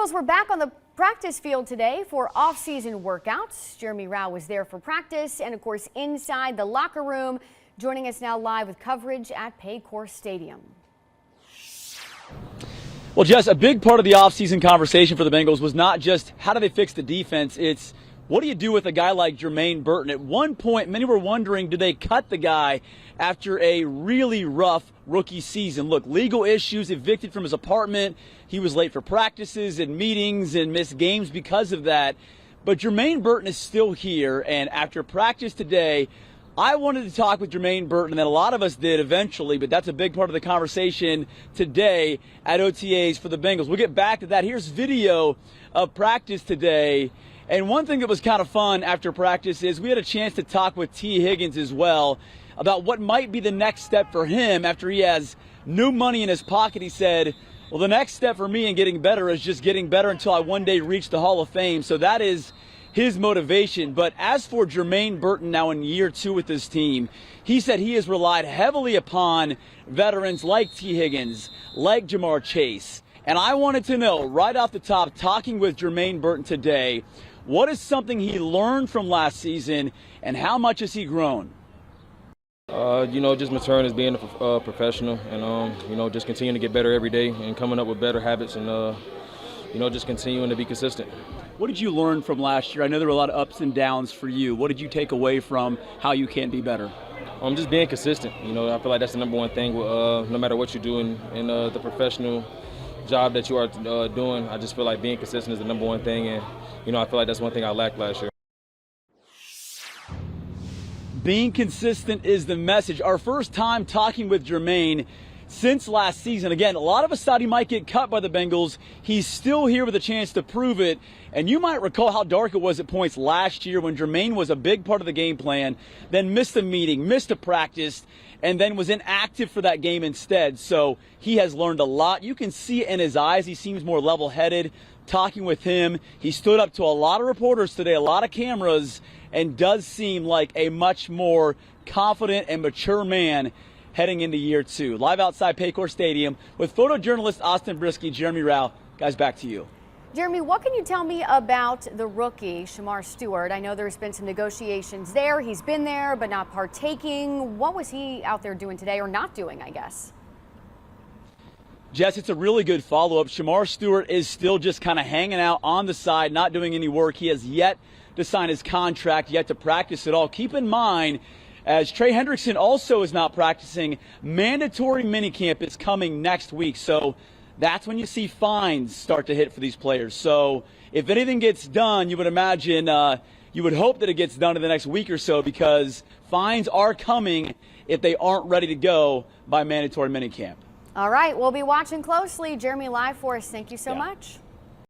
Bengals were back on the practice field today for off-season workouts. Jeremy Rao was there for practice and, of course, inside the locker room. Joining us now live with coverage at Paycor Stadium. Well, Jess, a big part of the offseason conversation for the Bengals was not just how do they fix the defense, it's what do you do with a guy like Jermaine Burton? At one point, many were wondering, do they cut the guy after a really rough rookie season? Look, legal issues, evicted from his apartment. He was late for practices and meetings and missed games because of that. But Jermaine Burton is still here, and after practice today, I wanted to talk with Jermaine Burton, and a lot of us did eventually, but that's a big part of the conversation today at OTAs for the Bengals. We'll get back to that. Here's video of practice today. And one thing that was kind of fun after practice is we had a chance to talk with T. Higgins as well about what might be the next step for him after he has new money in his pocket. He said, well, the next step for me in getting better is just getting better until I one day reach the Hall of Fame. So that is his motivation. But as for Jermaine Burton now in year 2 with this team, he said he has relied heavily upon veterans like T. Higgins, like Jamar Chase. And I wanted to know right off the top, talking with Jermaine Burton today, what is something he learned from last season and how much has he grown? Just maturing as being a professional and, just continuing to get better every day and coming up with better habits and, just continuing to be consistent. What did you learn from last year? I know there were a lot of ups and downs for you. What did you take away from how you can be better? Just being consistent. I feel like that's the number one thing, no matter what you're doing in the professional job that you are doing. I just feel like being consistent is the number one thing, and I feel like that's one thing I lacked last year. Being consistent is the message. Our first time talking with Jermaine since last season. Again, a lot of us thought he might get cut by the Bengals. He's still here with a chance to prove it. And you might recall how dark it was at points last year when Jermaine was a big part of the game plan, then missed a meeting, missed a practice, and then was inactive for that game instead. So he has learned a lot. You can see it in his eyes. He seems more level-headed. Talking with him, he stood up to a lot of reporters today, a lot of cameras, and does seem like a much more confident and mature man heading into year 2. Live outside Paycor Stadium with photojournalist Austin Brisky, Jeremy Rao. Guys, back to you. Jeremy, what can you tell me about the rookie, Shemar Stewart? I know there's been some negotiations there. He's been there but not partaking. What was he out there doing today, or not doing, I guess? Jess, it's a really good follow-up. Shemar Stewart is still just kind of hanging out on the side, not doing any work. He has yet to sign his contract, yet to practice at all. Keep in mind, as Trey Hendrickson also is not practicing, mandatory minicamp is coming next week. So that's when you see fines start to hit for these players. So if anything gets done, you would imagine, you would hope that it gets done in the next week or so, because fines are coming if they aren't ready to go by mandatory minicamp. All right, we'll be watching closely. Jeremy, live for us. Thank you so much.